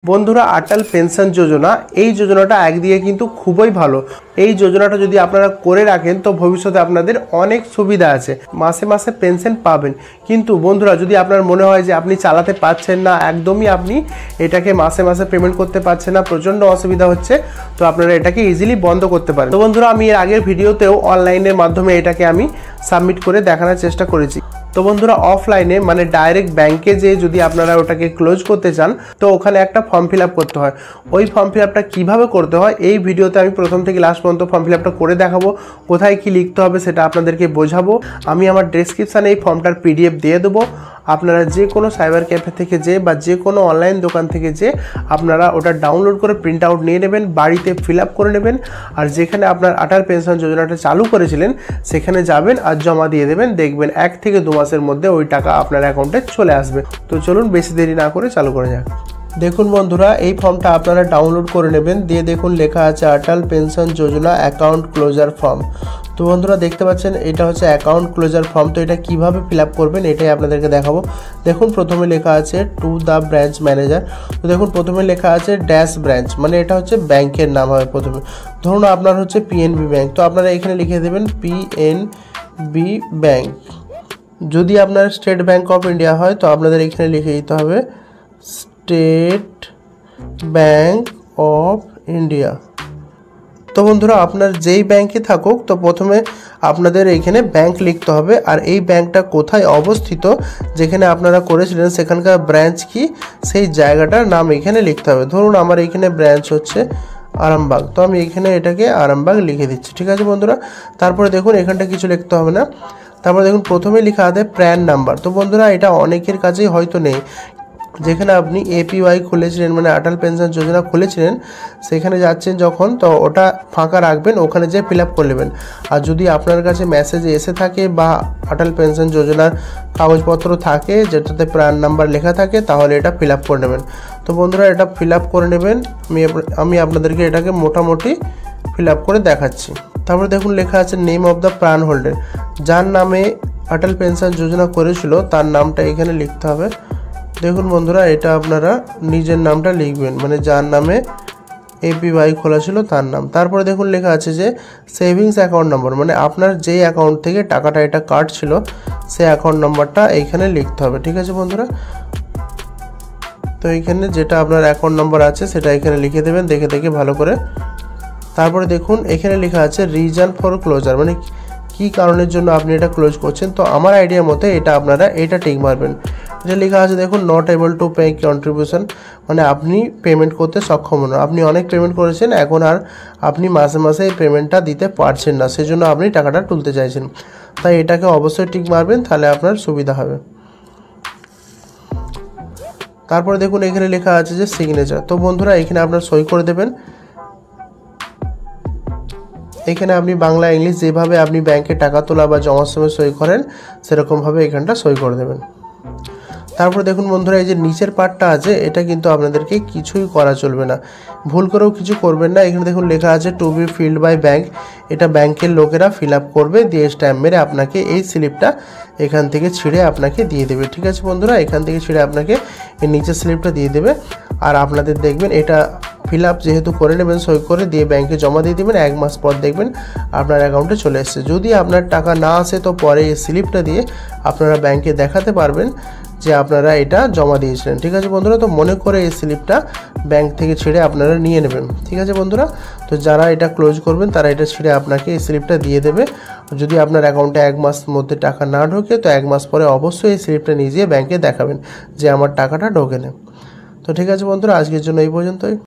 বন্ধুরা অটল পেনশন যোজনা এই যোজনাটা একদিকে কিন্তু খুবই ভালো। এই যোজনাটা যদি আপনারা করে রাখেন তো ভবিষ্যতে আপনাদের অনেক সুবিধা আছে, মাসে মাসে পেনশন পাবেন। কিন্তু বন্ধুরা যদি আপনার মনে হয় যে আপনি চালাতে পারছেন না, একদমই আপনি এটাকে মাসে মাসে পেমেন্ট করতে পারছেন না, প্রচণ্ড অসুবিধা হচ্ছে, তো আপনারা এটাকে ইজিলি বন্ধ করতে পারেন। তো বন্ধুরা আমি এর আগের ভিডিওতেও অনলাইনের মাধ্যমে এটাকে আমি সাবমিট করে দেখানোর চেষ্টা করেছি। তো বন্ধুরা অফলাইনে মানে ডাইরেক্ট ব্যাংকে যে যদি আপনারা ওটাকে ক্লোজ করতে চান তো ওখানে একটা ফর্ম ফিল আপ করতে হয়। ওই ফর্ম ফিল আপটা কীভাবে করতে হয় এই ভিডিওতে আমি প্রথম থেকে লাস্ট পর্যন্ত ফর্ম ফিল আপটা করে দেখাবো, কোথায় কি লিখতে হবে সেটা আপনাদেরকে বোঝাবো। আমি আমার ডেসক্রিপশানে এই ফর্মটার PDF দিয়ে দেবো। আপনারা যে কোনো সাইবার ক্যাফে থেকে যে বা যে কোনো অনলাইন দোকান থেকে যে আপনারা ওটা ডাউনলোড করে প্রিন্ট আউট নিয়ে নেবেন, বাড়িতে ফিল আপ করে নেবেন, আর যেখানে আপনার অটল পেনশন যোজনাটা চালু করেছিলেন সেখানে যাবেন আর জমা দিয়ে দেবেন। দেখবেন 1 থেকে 2 মাসের মধ্যে ওই টাকা আপনার অ্যাকাউন্টে চলে আসবে। তো চলুন বেশি দেরি না করে চালু করে যাক। দেখুন বন্ধুরা এই ফর্মটা আপনারা ডাউনলোড করে নেবেন, দিয়ে দেখুন লেখা আছে অটল পেনশন যোজনা অ্যাকাউন্ট ক্লোজার ফর্ম। তো বন্ধুরা দেখতে পাচ্ছেন এটা হচ্ছে অ্যাকাউন্ট ক্লোজার ফর্ম। তো এটা কিভাবে ফিল আপ করবেন এটাই আপনাদেরকে দেখাবো। দেখুন প্রথমে লেখা আছে টু দ্য ব্রাঞ্চ ম্যানেজার। তো দেখুন প্রথমে লেখা আছে ড্যাশ ব্রাঞ্চ, মানে এটা হচ্ছে ব্যাংকের নাম হবে প্রথমে। ধরুন আপনার হচ্ছে PNB ব্যাংক, তো আপনারা এখানে লিখে দেবেন PNB ব্যাংক। যদি আপনার স্টেট ব্যাংক অফ ইন্ডিয়া হয় তো আপনাদের এখানে লিখে দিতে হবে স্টেট ব্যাংক অফ ইন্ডিয়া। তো বন্ধুরা আপনার যেই ব্যাংকে থাকুক তো প্রথমে আপনাদের এইখানে ব্যাংক লিখতে হবে, আর এই ব্যাংকটা কোথায় অবস্থিত যেখানে আপনারা করেছিলেন সেখানকার ব্রাঞ্চ কি সেই জায়গাটার নাম এখানে লিখতে হবে। ধরুন আমার এইখানে ব্রাঞ্চ হচ্ছে আরামবাগ, তো আমি এখানে এটাকে আরামবাগ লিখে দিচ্ছি। ঠিক আছে বন্ধুরা, তারপরে দেখুন এখানটা কিছু লিখতে হবে না। তারপরে দেখুন প্রথমে লেখা আছে প্র্যান নাম্বার। তো বন্ধুরা এটা অনেকের কাছেই হয়তো নেই। যেখানে আপনি APY খুলেছিলেন মানে অটল পেনশন যোজনা খুলেছিলেন সেখানে যাচ্ছেন যখন তো ওটা ফাঁকা রাখবেন, ওখানে যেয়ে ফিল আপ করে নেবেন। আর যদি আপনার কাছে মেসেজ এসে থাকে বা অটল পেনশন যোজনার কাগজপত্র থাকে যেটাতে প্রাণ নাম্বার লেখা থাকে তাহলে এটা ফিল আপ করে নেবেন। তো বন্ধুরা এটা ফিল আপ করে নেবেন, আমি আপনাদেরকে এটাকে মোটামুটি ফিল আপ করে দেখাচ্ছি। তারপরে দেখুন লেখা আছে নেম অফ দ্য প্রাণ হোল্ডার, যার নামে অটল পেনশন যোজনা করেছিল তার নামটা এখানে লিখতে হবে। দেখুন বন্ধুরা এটা আপনারা নিজের নামটা লিখবেন, মানে যার নামে APY খোলা ছিল তার নাম। তারপরে দেখুন লেখা আছে যে সেভিংস অ্যাকাউন্ট নম্বর, মানে আপনার যেই অ্যাকাউন্ট থেকে টাকাটা এটা কাটছিল সেই অ্যাকাউন্ট নম্বরটা এইখানে লিখতে হবে। ঠিক আছে বন্ধুরা, তো এইখানে যেটা আপনার অ্যাকাউন্ট নম্বর আছে সেটা এখানে লিখে দেবেন দেখে দেখে ভালো করে। তারপরে দেখুন এখানে লেখা আছে রিজন ফর ক্লোজার, মানে কী কারণের জন্য আপনি এটা ক্লোজ করছেন। তো আমার আইডিয়া মতে এটা আপনারা এটা টিক মারবেন। এটা লেখা আছে দেখুন not able to pay contribution, মানে আপনি পেমেন্ট করতে সক্ষম নন, আপনি অনেক পেমেন্ট করেছেন এখন আর আপনি মাসে মাসে এই পেমেন্টটা দিতে পারছেন না, সেজন্য আপনি টাকাটা তুলতে চাইছেন। তাই এটাকে অবশ্যই টিক মারবেন, তাহলে আপনার সুবিধা হবে। তারপরে দেখুন এখানে লেখা আছে যে সিগনেচার। তো বন্ধুরা এখানে আপনার সই করে দেবেন। এখানে আপনি বাংলা ইংলিশ যেভাবে আপনি ব্যাংকে টাকা তোলা বা জমার সময় সই করেন সেরকমভাবে এখানটা সই করে দেবেন। তারপর দেখুন বন্ধুরা এই যে নিচের পার্টটা আছে এটা কিন্তু আপনাদেরকে কিছুই করা চলবে না, ভুল করেও কিছু করবেন না। এখানে দেখুন লেখা আছে to be filled by bank, এটা ব্যাংকের লোকেরা ফিল আপ করবে, দিয়ে স্ট্যাম্প মেরে আপনাকে এই স্লিপটা এখান থেকে ছিঁড়ে আপনাকে দিয়ে দেবে। ঠিক আছে বন্ধুরা, এখান থেকে ছিঁড়ে আপনাকে এই নিচের স্লিপটা দিয়ে দেবে। আর আপনাদের দেখবেন এটা ফিল আপ যেহেতু করে নেবেন সই করে দিয়ে ব্যাংকে জমা দিয়ে দেবেন, 1 মাস পর দেখবেন আপনার অ্যাকাউন্টে চলে এসছে। যদি আপনার টাকা না আসে তো পরে এই স্লিপটা দিয়ে আপনারা ব্যাংকে দেখাতে পারবেন যে আপনারা এটা জমা দিয়েছিলেন। ঠিক আছে বন্ধুরা, তো মনে করে এই স্লিপটা ব্যাংক থেকে ছিঁড়ে আপনারা নিয়ে নেবেন। ঠিক আছে বন্ধুরা, তো যারা এটা ক্লোজ করবেন তারা এটা ছিঁড়ে আপনাকে এই স্লিপটা দিয়ে দেবে। যদি আপনার অ্যাকাউন্টে 1 মাস মধ্যে টাকা না ঢোকে তো 1 মাস পরে অবশ্যই এই স্লিপটা নিয়ে যেয়ে ব্যাংকে দেখাবেন যে আমার টাকাটা ঢোকে না। তো ঠিক আছে বন্ধুরা, আজকের জন্য এই পর্যন্তই।